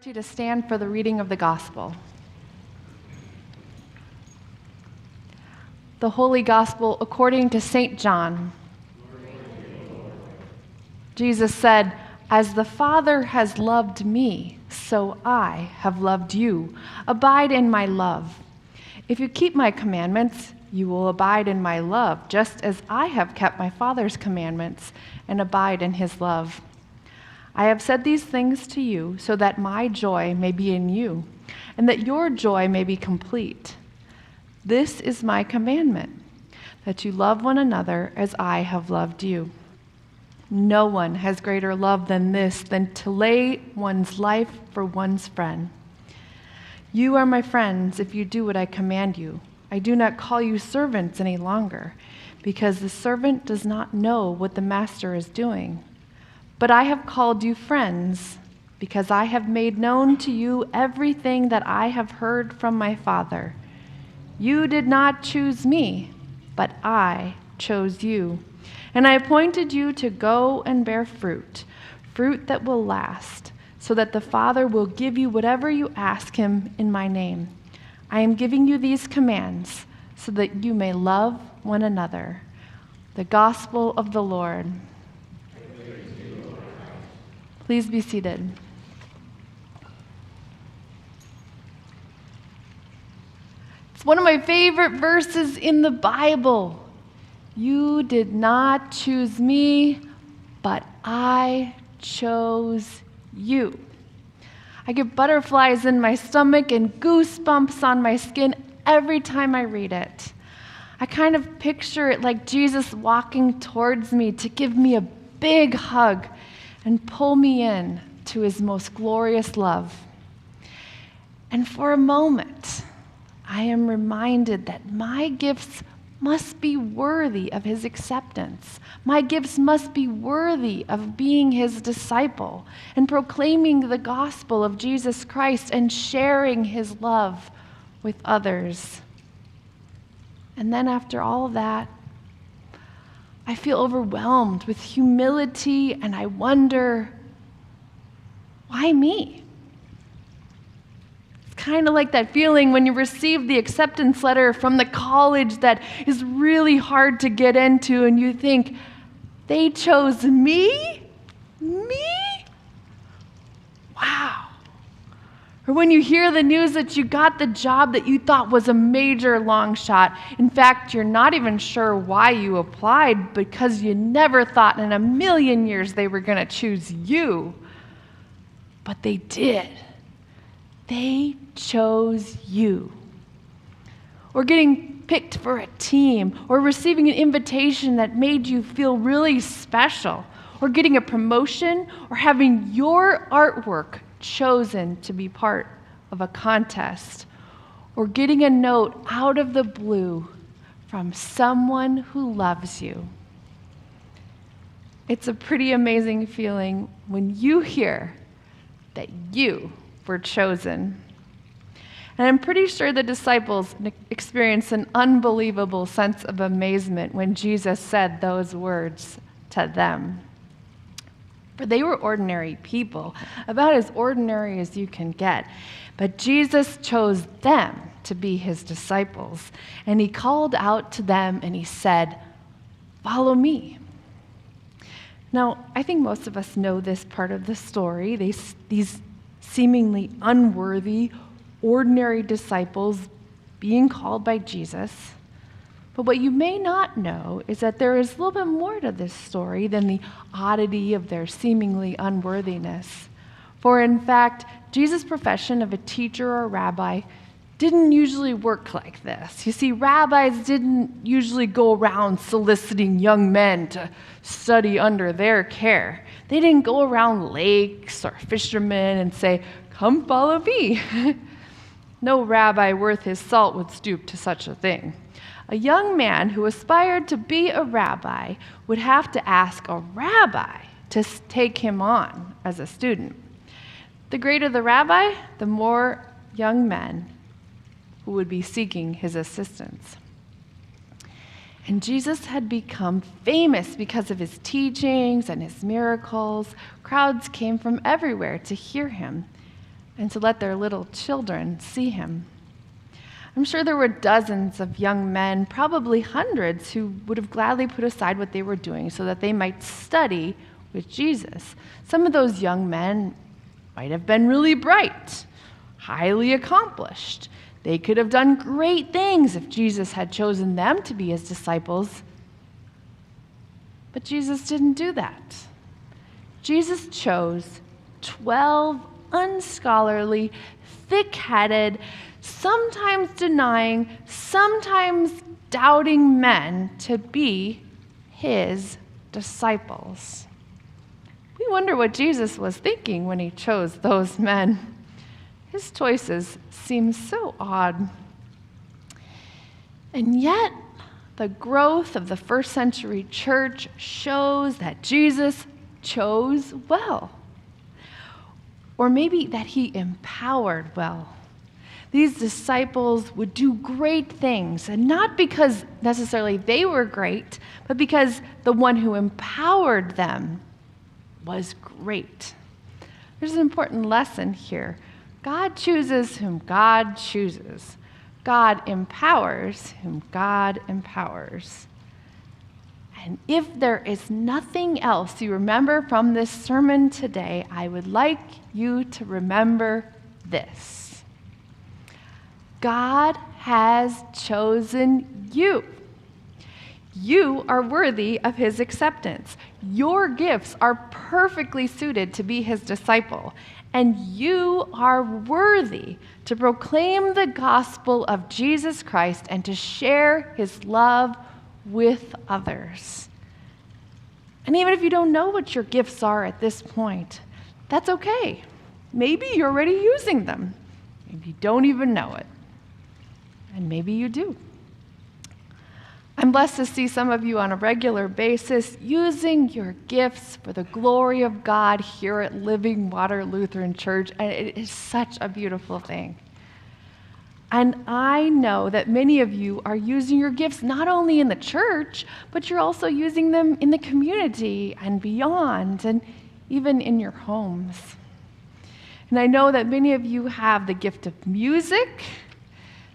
invite you to stand for the reading of the Gospel. The Holy Gospel according to St. John. Jesus said, "As the Father has loved me, so I have loved you. Abide in my love. If you keep my commandments, you will abide in my love, just as I have kept my Father's commandments and abide in his love. I have said these things to you so that my joy may be in you, and that your joy may be complete. This is my commandment, that you love one another as I have loved you. No one has greater love than this, than to lay one's life for one's friend. You are my friends if you do what I command you. I do not call you servants any longer, because the servant does not know what the master is doing. But I have called you friends, because I have made known to you everything that I have heard from my Father. You did not choose me, but I chose you. And I appointed you to go and bear fruit, fruit that will last, so that the Father will give you whatever you ask him in my name. I am giving you these commands so that you may love one another." The Gospel of the Lord. Please be seated. It's one of my favorite verses in the Bible. You did not choose me, but I chose you. I get butterflies in my stomach and goosebumps on my skin every time I read it. I kind of picture it like Jesus walking towards me to give me a big hug and pull me in to his most glorious love. And for a moment, I am reminded that my gifts must be worthy of his acceptance. My gifts must be worthy of being his disciple and proclaiming the gospel of Jesus Christ and sharing his love with others. And then after all that, I feel overwhelmed with humility, and I wonder, why me? It's kind of like that feeling when you receive the acceptance letter from the college that is really hard to get into, and you think, they chose me? Me? Wow. Or when you hear the news that you got the job that you thought was a major long shot. In fact, you're not even sure why you applied, because you never thought in a million years they were going to choose you. But they did. They chose you. Or getting picked for a team, or receiving an invitation that made you feel really special, or getting a promotion, or having your artwork chosen to be part of a contest, or getting a note out of the blue from someone who loves you. It's a pretty amazing feeling when you hear that you were chosen. And I'm pretty sure the disciples experienced an unbelievable sense of amazement when Jesus said those words to them. For they were ordinary people, about as ordinary as you can get. But Jesus chose them to be his disciples. And he called out to them and he said, "Follow me." Now, I think most of us know this part of the story. These seemingly unworthy, ordinary disciples being called by Jesus. But what you may not know is that there is a little bit more to this story than the oddity of their seemingly unworthiness. For in fact, Jesus' profession of a teacher or a rabbi didn't usually work like this. You see, rabbis didn't usually go around soliciting young men to study under their care. They didn't go around lakes or fishermen and say, "Come follow me." No rabbi worth his salt would stoop to such a thing. A young man who aspired to be a rabbi would have to ask a rabbi to take him on as a student. The greater the rabbi, the more young men who would be seeking his assistance. And Jesus had become famous because of his teachings and his miracles. Crowds came from everywhere to hear him. and to let their little children see him. I'm sure there were dozens of young men, probably hundreds, who would have gladly put aside what they were doing so that they might study with Jesus. Some of those young men might have been really bright, highly accomplished. They could have done great things if Jesus had chosen them to be his disciples. But Jesus didn't do that. Jesus chose 12 unscholarly, thick-headed, sometimes denying, sometimes doubting men to be his disciples. We wonder what Jesus was thinking when he chose those men. His choices seem so odd. And yet, the growth of the first century church shows that Jesus chose well. Or maybe that he empowered well. These disciples would do great things, and not because necessarily they were great, but because the one who empowered them was great. There's an important lesson here. God chooses whom God chooses. God empowers whom God empowers. And if there is nothing else you remember from this sermon today, I would like you to remember this. God has chosen you. You are worthy of his acceptance. Your gifts are perfectly suited to be his disciple, and you are worthy to proclaim the gospel of Jesus Christ and to share his love with others. And even if you don't know what your gifts are at this point, that's okay. Maybe you're already using them. Maybe you don't even know it. And maybe you do. I'm blessed to see some of you on a regular basis using your gifts for the glory of God here at Living Water Lutheran Church, and it is such a beautiful thing. And I know that many of you are using your gifts not only in the church, but you're also using them in the community and beyond, and even in your homes. And I know that many of you have the gift of music,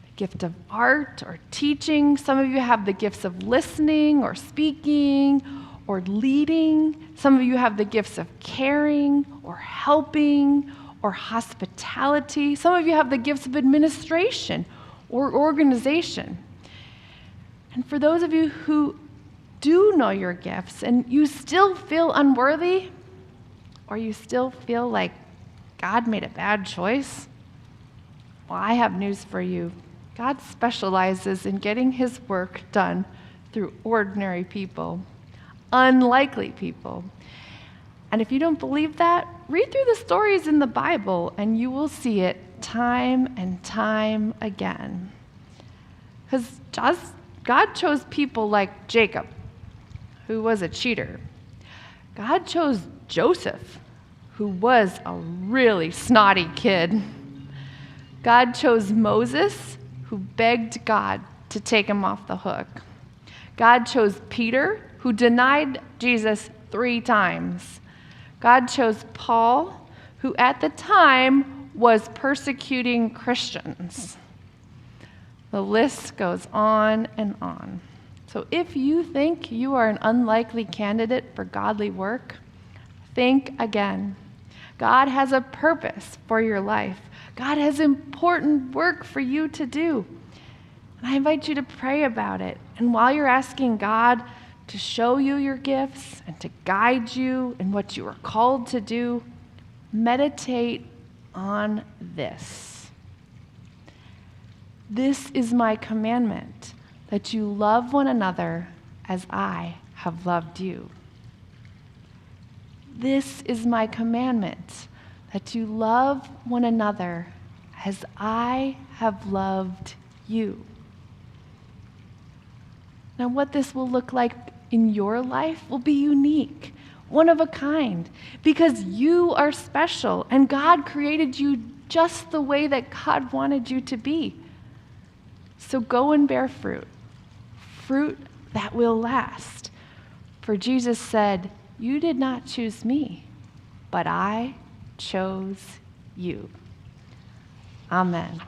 the gift of art or teaching. Some of you have the gifts of listening or speaking or leading. Some of you have the gifts of caring or helping or hospitality. Some of you have the gifts of administration or organization. And for those of you who do know your gifts and you still feel unworthy, or you still feel like God made a bad choice, well, I have news for you. God specializes in getting his work done through ordinary people, unlikely people. And if you don't believe that, read through the stories in the Bible and you will see it time and time again. Because God chose people like Jacob, who was a cheater. God chose Joseph, who was a really snotty kid. God chose Moses, who begged God to take him off the hook. God chose Peter, who denied Jesus 3 times. God chose Paul, who at the time was persecuting Christians. The list goes on and on. So if you think you are an unlikely candidate for godly work, think again. God has a purpose for your life. God has important work for you to do. And I invite you to pray about it. And while you're asking God to show you your gifts and to guide you in what you are called to do, meditate on this. This is my commandment, that you love one another as I have loved you. This is my commandment, that you love one another as I have loved you. Now, what this will look like in your life will be unique, one of a kind, because you are special and God created you just the way that God wanted you to be. So go and bear fruit, fruit that will last. For Jesus said, "You did not choose me, but I chose you." Amen.